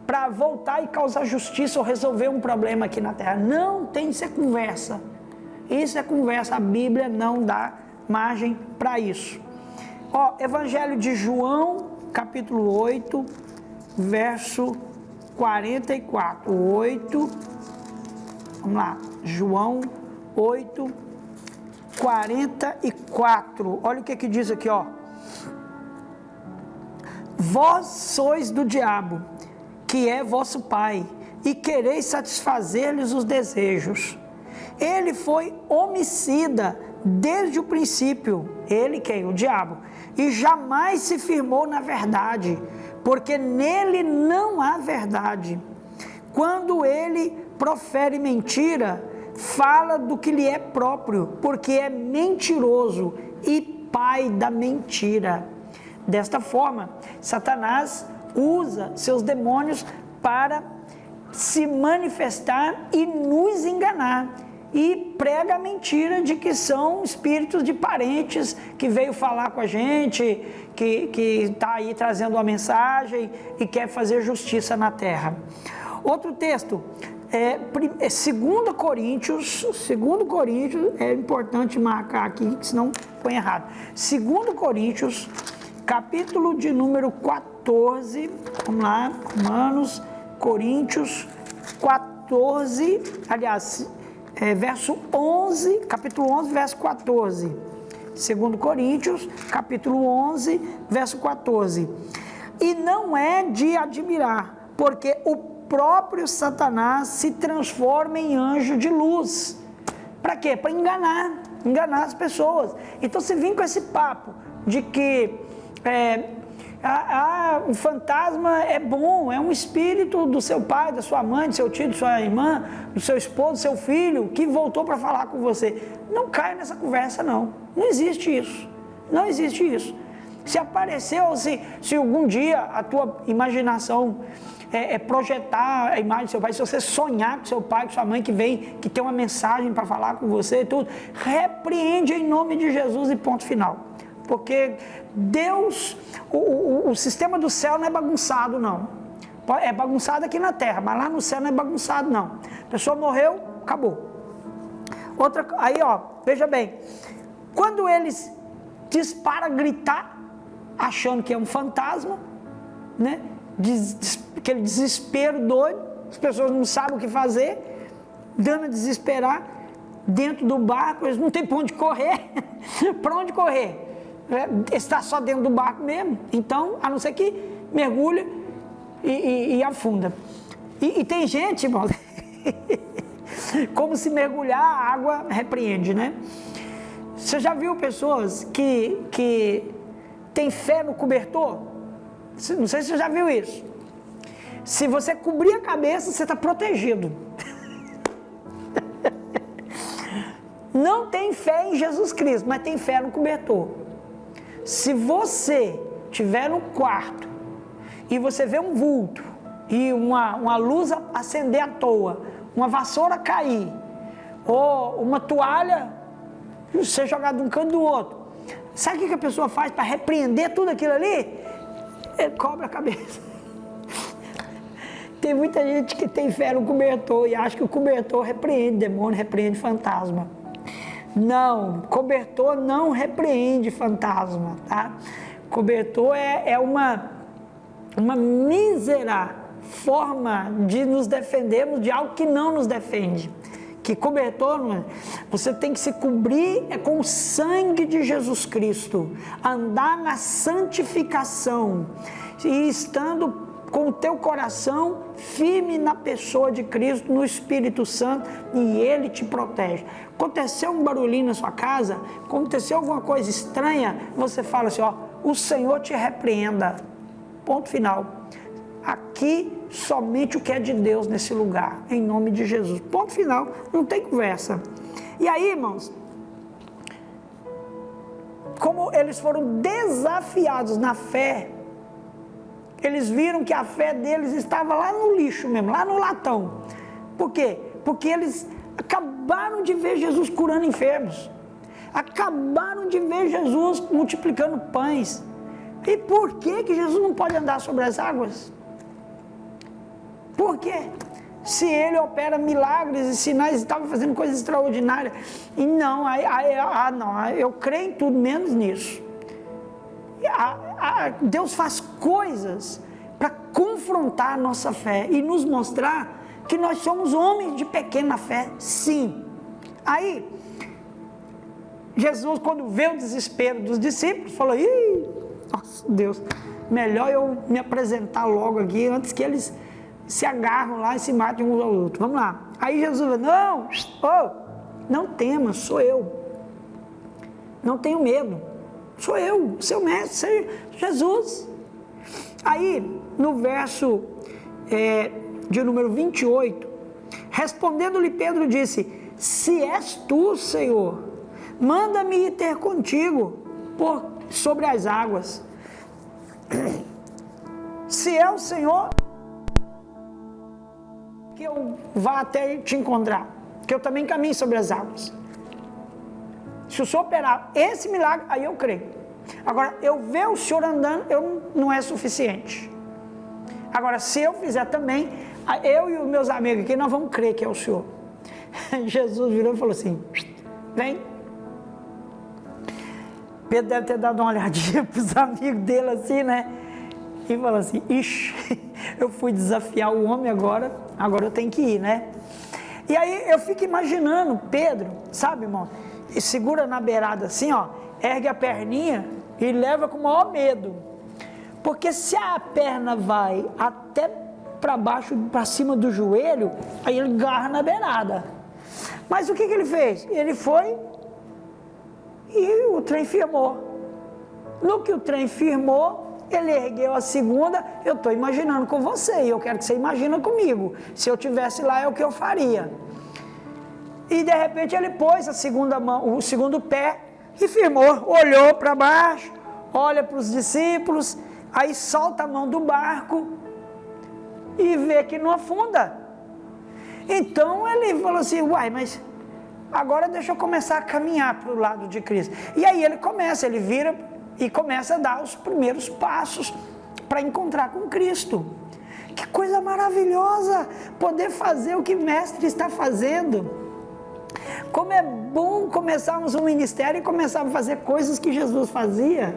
para voltar e causar justiça ou resolver um problema aqui na Terra. Não tem, isso é conversa. Isso é conversa, a Bíblia não dá margem para isso. Ó, Evangelho de João, capítulo 8, verso 44. 8, vamos lá, João 8, 44. Olha o que diz aqui, ó. Vós sois do diabo, que é vosso pai, e quereis satisfazer-lhes os desejos. Ele foi homicida desde o princípio, ele quem? O diabo, e jamais se firmou na verdade, porque nele não há verdade. Quando ele profere mentira, fala do que lhe é próprio, porque é mentiroso e pai da mentira. Desta forma, Satanás usa seus demônios para se manifestar e nos enganar, e prega a mentira de que são espíritos de parentes que veio falar com a gente, que está aí trazendo uma mensagem e quer fazer justiça na terra. Outro texto, 2 Coríntios, é importante marcar aqui, senão põe errado. 2 Coríntios, capítulo de número 14, vamos lá, Romanos, Coríntios 14, aliás, verso 11, capítulo 11, verso 14. 2 Coríntios, capítulo 11, verso 14. E não é de admirar, porque o próprio Satanás se transforma em anjo de luz. Para quê? Para enganar as pessoas. Então, se vir com esse papo de que o fantasma é bom, é um espírito do seu pai, da sua mãe, do seu tio, da sua irmã, do seu esposo, do seu filho, que voltou para falar com você. Não caia nessa conversa, não. Não existe isso. Não existe isso. Se apareceu, se algum dia a tua imaginação projetar a imagem do seu pai, se você sonhar com seu pai, com sua mãe que vem, que tem uma mensagem para falar com você e tudo, repreende em nome de Jesus e ponto final. Porque Deus, o sistema do céu não é bagunçado, não. É bagunçado aqui na terra, mas lá no céu não é bagunçado, não. A pessoa morreu, acabou. Aí, ó, veja bem, quando eles disparam a gritar, achando que é um fantasma, né? Aquele desespero doido, as pessoas não sabem o que fazer, dando a desesperar, dentro do barco, eles não têm para onde correr. Para onde correr? Está só dentro do barco mesmo, então, a não ser que mergulha e afunda. E tem gente, irmão, como se mergulhar, a água repreende, né? Você já viu pessoas que têm fé no cobertor? Não sei se você já viu isso. Se você cobrir a cabeça, você está protegido. Não tem fé em Jesus Cristo, mas tem fé no cobertor. Se você estiver no quarto e você vê um vulto e uma luz acender à toa, uma vassoura cair, ou uma toalha ser jogada de um canto do outro, sabe o que a pessoa faz para repreender tudo aquilo ali? Ele cobre a cabeça. Tem muita gente que tem fé no cobertor e acha que o cobertor repreende demônio, repreende fantasma. Não, cobertor não repreende fantasma, tá? Cobertor é uma mísera forma de nos defendermos de algo que não nos defende, que cobertor, não é? Você tem que se cobrir com o sangue de Jesus Cristo, andar na santificação e estando com o teu coração firme na pessoa de Cristo, no Espírito Santo, e Ele te protege. Aconteceu um barulhinho na sua casa, aconteceu alguma coisa estranha, você fala assim, ó, o Senhor te repreenda, ponto final. Aqui somente o que é de Deus nesse lugar, em nome de Jesus, ponto final, não tem conversa. E aí, irmãos, como eles foram desafiados na fé, eles viram que a fé deles estava lá no lixo mesmo, lá no latão. Por quê? Porque eles acabaram de ver Jesus curando enfermos, acabaram de ver Jesus multiplicando pães. E por que Jesus não pode andar sobre as águas? Por quê? Se Ele opera milagres e sinais, estava fazendo coisas extraordinárias. E não, eu creio em tudo menos nisso. Deus faz coisas para confrontar a nossa fé e nos mostrar que nós somos homens de pequena fé, sim. Aí, Jesus, quando vê o desespero dos discípulos, falou, ih, nossa Deus, melhor eu me apresentar logo aqui, antes que eles se agarram lá e se matem uns aos outros. Vamos lá. Aí Jesus falou, não tema, sou eu. Não tenho medo. Sou eu, seu mestre, Jesus. Aí, no verso de número 28, respondendo-lhe Pedro disse, se és tu, Senhor, manda-me ir ter contigo sobre as águas. Se é o Senhor, que eu vá até te encontrar, que eu também caminhe sobre as águas. Se o Senhor operar esse milagre, aí eu creio. Agora, eu ver o Senhor andando, não é suficiente. Agora, se eu fizer também, eu e os meus amigos aqui, nós vamos crer que é o Senhor. Jesus virou e falou assim, vem. Pedro deve ter dado uma olhadinha para os amigos dele assim, né? E falou assim, ixi, eu fui desafiar o homem agora eu tenho que ir, né? E aí eu fico imaginando Pedro, sabe, irmão? E segura na beirada assim, ó, ergue a perninha e leva com o maior medo. Porque se a perna vai até para baixo, para cima do joelho, aí ele agarra na beirada. Mas o que ele fez? Ele foi e o trem firmou. No que o trem firmou, ele ergueu a segunda. Eu estou imaginando com você e eu quero que você imagine comigo. Se eu estivesse lá, é o que eu faria. E de repente ele pôs a segunda mão, o segundo pé e firmou. Olhou para baixo, olha para os discípulos, aí solta a mão do barco e vê que não afunda. Então ele falou assim, uai, mas agora deixa eu começar a caminhar para o lado de Cristo. E aí ele vira e começa a dar os primeiros passos para encontrar com Cristo. Que coisa maravilhosa poder fazer o que o Mestre está fazendo. Como é bom começarmos um ministério e começarmos a fazer coisas que Jesus fazia.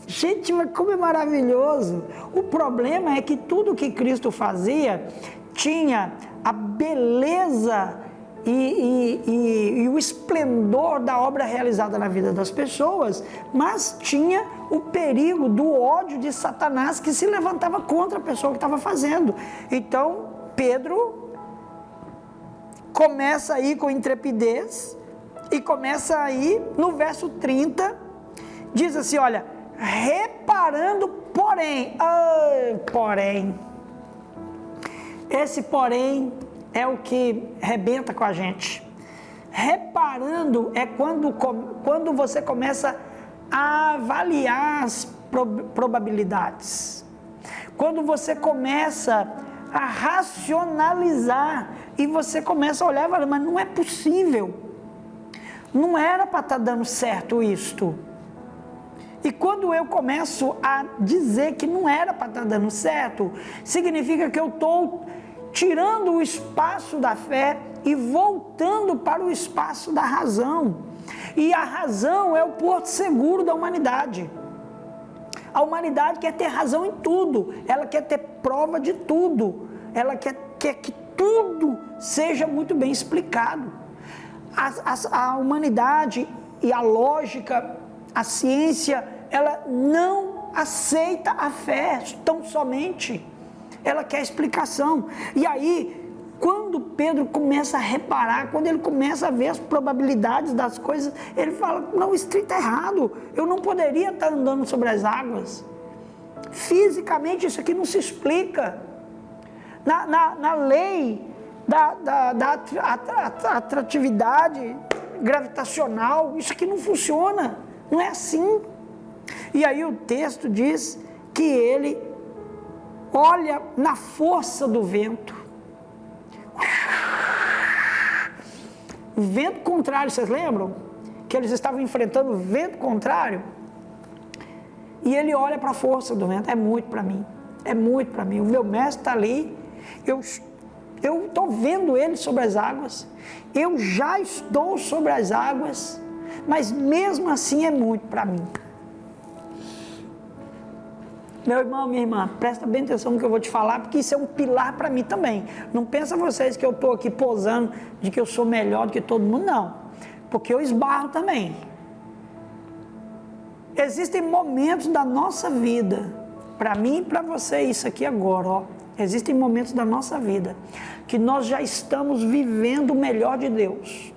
Gente, mas como é maravilhoso. O problema é que tudo que Cristo fazia tinha a beleza e o esplendor da obra realizada na vida das pessoas, mas tinha o perigo do ódio de Satanás que se levantava contra a pessoa que estava fazendo. Então, Pedro começa aí com intrepidez e começa aí no verso 30, diz assim, olha, reparando porém, esse porém é o que rebenta com a gente. Reparando é quando você começa a avaliar as probabilidades, quando você começa a racionalizar e você começa a olhar e falar, mas não é possível, não era para estar dando certo isto. E quando eu começo a dizer que não era para estar dando certo, significa que eu estou tirando o espaço da fé e voltando para o espaço da razão. E a razão é o porto seguro da humanidade. A humanidade quer ter razão em tudo, ela quer ter prova de tudo, ela quer que tudo seja muito bem explicado. A humanidade e a lógica, a ciência, ela não aceita a fé tão somente. Ela quer explicação. E aí, quando Pedro começa a reparar, quando ele começa a ver as probabilidades das coisas, ele fala, não, isso está errado, eu não poderia estar andando sobre as águas. Fisicamente isso aqui não se explica. Na lei da atratividade gravitacional, isso aqui não funciona, não é assim. E aí o texto diz que ele olha na força do vento. O vento contrário, vocês lembram? Que eles estavam enfrentando o vento contrário. E ele olha para a força do vento. É muito para mim. É muito para mim. O meu mestre está ali. Eu estou vendo ele sobre as águas. Eu já estou sobre as águas. Mas mesmo assim é muito para mim. Meu irmão, minha irmã, presta bem atenção no que eu vou te falar, porque isso é um pilar para mim também. Não pensa vocês que eu estou aqui posando de que eu sou melhor do que todo mundo, não. Porque eu esbarro também. Existem momentos da nossa vida, para mim e para você, isso aqui agora, ó. Existem momentos da nossa vida que nós já estamos vivendo o melhor de Deus.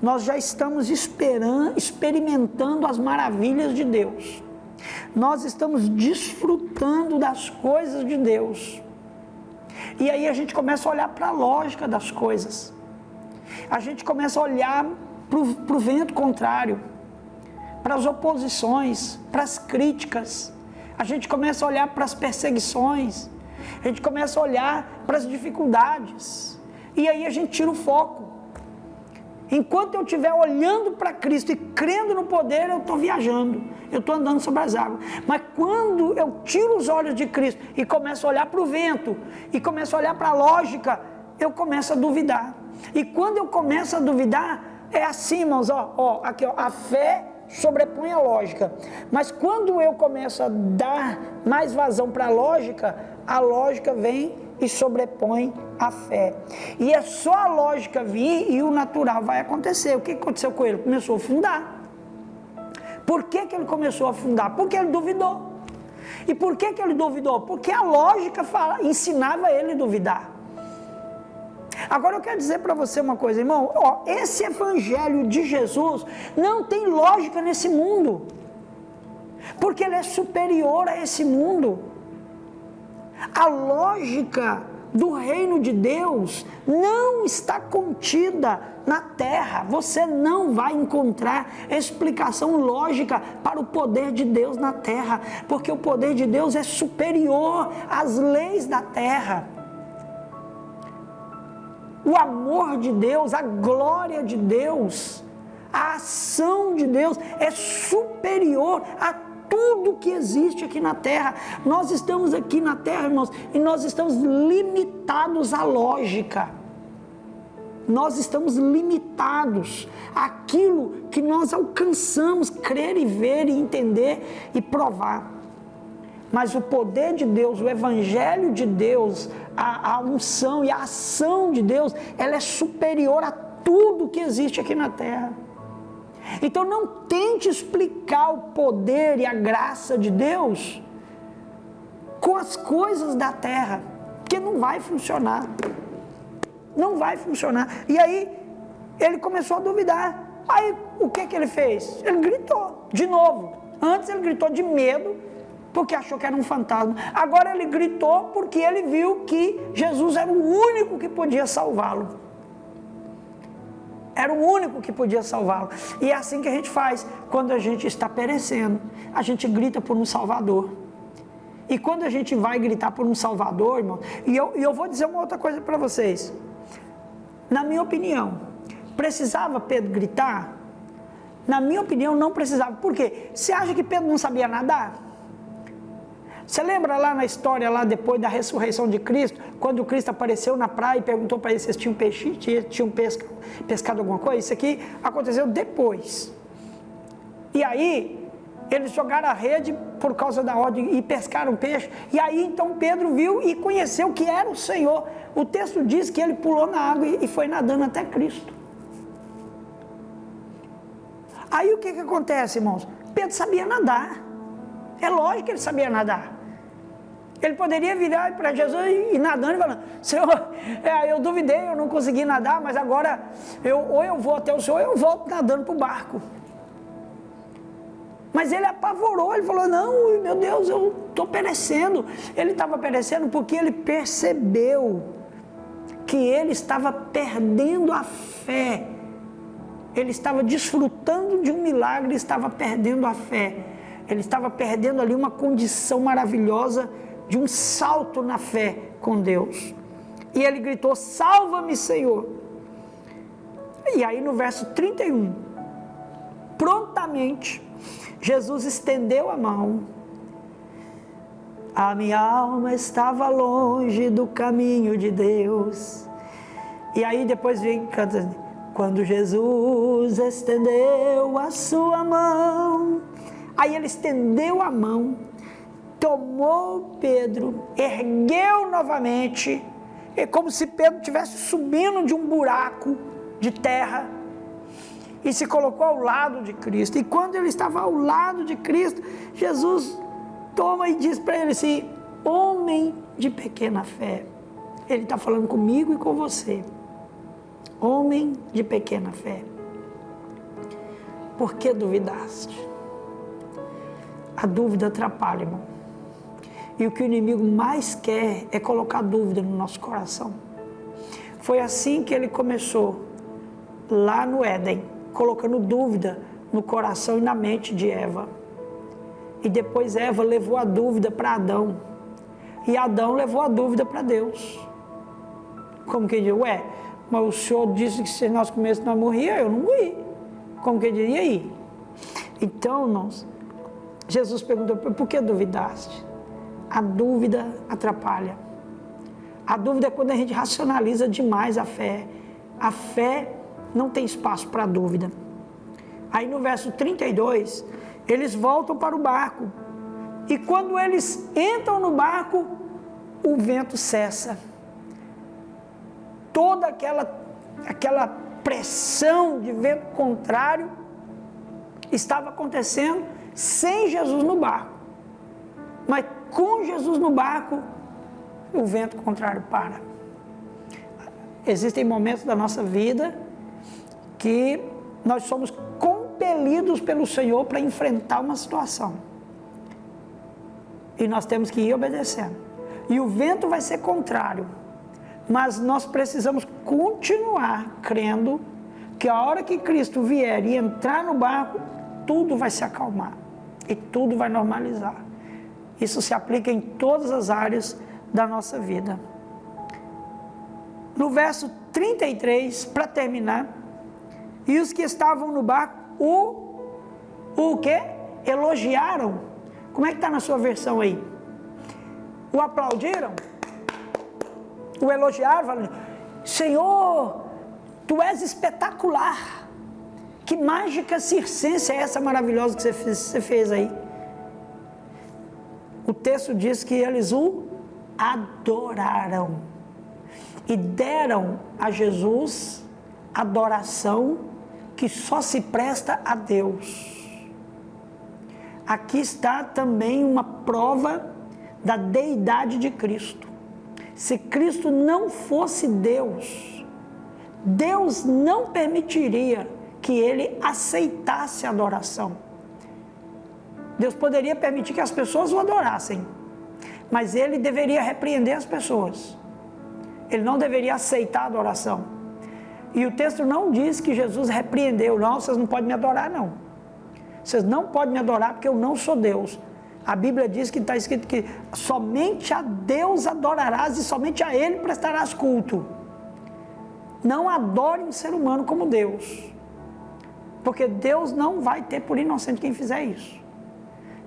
Nós já estamos experimentando as maravilhas de Deus. Nós estamos desfrutando das coisas de Deus. E aí a gente começa a olhar para a lógica das coisas. A gente começa a olhar para o vento contrário, para as oposições, para as críticas. A gente começa a olhar para as perseguições. A gente começa a olhar para as dificuldades. E aí a gente tira o foco. Enquanto eu estiver olhando para Cristo e crendo no poder, eu estou viajando, eu estou andando sobre as águas. Mas quando eu tiro os olhos de Cristo e começo a olhar para o vento, e começo a olhar para a lógica, eu começo a duvidar. E quando eu começo a duvidar, é assim, irmãos, aqui, a fé sobrepõe a lógica. Mas quando eu começo a dar mais vazão para a lógica vem e sobrepõe a fé. E é só a lógica vir e o natural vai acontecer. O que aconteceu com ele? Começou a afundar. Por que ele começou a afundar? Porque ele duvidou. E por que ele duvidou? Porque a lógica ensinava ele a duvidar. Agora eu quero dizer para você uma coisa, irmão. Esse evangelho de Jesus não tem lógica nesse mundo. Porque ele é superior a esse mundo. A lógica do reino de Deus não está contida na terra. Você não vai encontrar explicação lógica para o poder de Deus na terra, porque o poder de Deus é superior às leis da terra. O amor de Deus, a glória de Deus, a ação de Deus é superior a tudo que existe aqui na terra. Nós estamos aqui na terra, irmãos, e nós estamos limitados à lógica. Nós estamos limitados àquilo que nós alcançamos crer e ver e entender e provar. Mas o poder de Deus, o evangelho de Deus, a unção e a ação de Deus, ela é superior a tudo que existe aqui na terra. Então não tente explicar o poder e a graça de Deus com as coisas da terra, porque não vai funcionar. Não vai funcionar. E aí ele começou a duvidar. Aí o que ele fez? Ele gritou de novo. Antes ele gritou de medo, porque achou que era um fantasma. Agora ele gritou porque ele viu que Jesus era o único que podia salvá-lo. Era o único que podia salvá-lo. E é assim que a gente faz quando a gente está perecendo. A gente grita por um Salvador. E quando a gente vai gritar por um Salvador, irmão, e eu vou dizer uma outra coisa para vocês. Na minha opinião, precisava Pedro gritar? Na minha opinião, não precisava. Por quê? Você acha que Pedro não sabia nadar? Você lembra lá na história, lá depois da ressurreição de Cristo, quando Cristo apareceu na praia e perguntou para eles se tinham peixe, tinham pescado alguma coisa? Isso aqui aconteceu depois. E aí, Eles jogaram a rede por causa da ordem e pescaram peixe. E aí então Pedro viu e conheceu que era o Senhor. O texto diz que ele pulou na água e foi nadando até Cristo. Aí o que acontece, irmãos? Pedro sabia nadar. É lógico que ele sabia nadar. Ele poderia virar para Jesus e nadando e falando: Senhor, eu duvidei, eu não consegui nadar, mas agora ou eu vou até o Senhor ou eu volto nadando para o barco. Mas ele apavorou, ele falou: não, meu Deus, eu estou perecendo. Ele estava perecendo porque ele percebeu que ele estava perdendo a fé. Ele estava desfrutando de um milagre e estava perdendo a fé. Ele estava perdendo ali uma condição maravilhosa de um salto na fé com Deus. E ele gritou: salva-me, Senhor. E aí no verso 31, prontamente, Jesus estendeu a mão. A minha alma estava longe do caminho de Deus. E aí depois vem cantando: quando Jesus estendeu a sua mão. Aí ele estendeu a mão, tomou Pedro, ergueu novamente. É como se Pedro estivesse subindo de um buraco de terra e se colocou ao lado de Cristo. E quando ele estava ao lado de Cristo, Jesus toma e diz para ele assim: homem de pequena fé. Ele está falando comigo e com você. Homem de pequena fé, por que duvidaste? A dúvida atrapalha, irmão. E o que o inimigo mais quer é colocar dúvida no nosso coração. Foi assim que ele começou lá no Éden, colocando dúvida no coração e na mente de Eva. E depois Eva levou a dúvida para Adão. E Adão levou a dúvida para Deus. Como que diz? Mas o Senhor disse que se nós comêssemos nós morríamos, eu não morri. Como que diria aí? Então, irmãos, Jesus perguntou: por que duvidaste? A dúvida atrapalha. A dúvida é quando a gente racionaliza demais a fé. A fé não tem espaço para dúvida. Aí no verso 32, eles voltam para o barco. E quando eles entram no barco, o vento cessa. Toda aquela pressão de vento contrário estava acontecendo sem Jesus no barco. Mas com Jesus no barco, o vento contrário para. Existem momentos da nossa vida que nós somos compelidos pelo Senhor para enfrentar uma situação. E nós temos que ir obedecendo. E o vento vai ser contrário. Mas nós precisamos continuar crendo que a hora que Cristo vier e entrar no barco, tudo vai se acalmar e tudo vai normalizar. Isso se aplica em todas as áreas da nossa vida. No verso 33, para terminar, e os que estavam no barco o quê? Elogiaram. Como é que está na sua versão aí? O aplaudiram? O elogiaram, falando: Senhor, Tu és espetacular. Que mágica circense é essa maravilhosa que você fez aí? O texto diz que eles o adoraram e deram a Jesus adoração que só se presta a Deus. Aqui está também uma prova da deidade de Cristo. Se Cristo não fosse Deus, Deus não permitiria que ele aceitasse a adoração. Deus poderia permitir que as pessoas o adorassem, mas ele deveria repreender as pessoas. Ele não deveria aceitar a adoração. E o texto não diz que Jesus repreendeu: não, vocês não podem me adorar, não. Vocês não podem me adorar porque eu não sou Deus. A Bíblia diz que está escrito que somente a Deus adorarás e somente a Ele prestarás culto. Não adore um ser humano como Deus, porque Deus não vai ter por inocente quem fizer isso.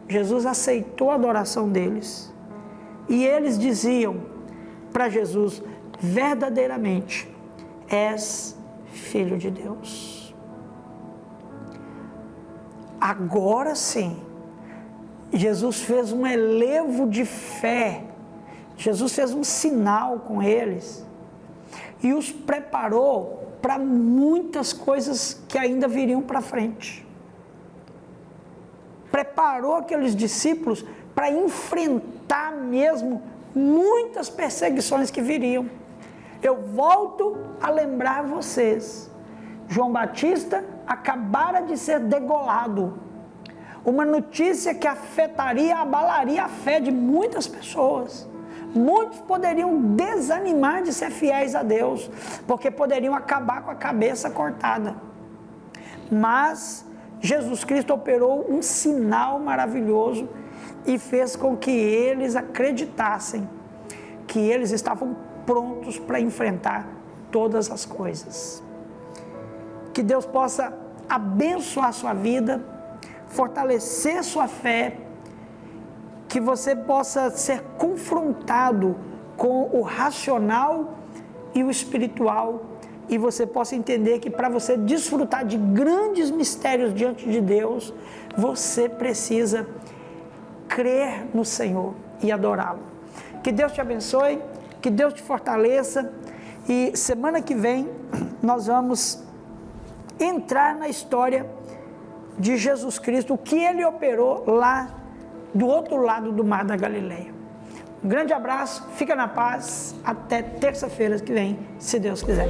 Jesus aceitou a adoração deles. E eles diziam para Jesus: verdadeiramente és Filho de Deus. Agora sim, Jesus fez um elevo de fé, Jesus fez um sinal com eles e os preparou para muitas coisas que ainda viriam para frente. Preparou aqueles discípulos para enfrentar mesmo muitas perseguições que viriam. Eu volto a lembrar vocês, João Batista acabara de ser degolado, uma notícia que afetaria, abalaria a fé de muitas pessoas. Muitos poderiam desanimar de ser fiéis a Deus, porque poderiam acabar com a cabeça cortada. Mas Jesus Cristo operou um sinal maravilhoso e fez com que eles acreditassem que eles estavam prontos para enfrentar todas as coisas. Que Deus possa abençoar a sua vida, fortalecer sua fé, que você possa ser confrontado com o racional e o espiritual, e você possa entender que para você desfrutar de grandes mistérios diante de Deus, você precisa crer no Senhor e adorá-lo. Que Deus te abençoe, que Deus te fortaleça, e semana que vem nós vamos entrar na história de Jesus Cristo, o que ele operou lá do outro lado do Mar da Galileia. Um grande abraço, fica na paz, até terça-feira que vem, se Deus quiser.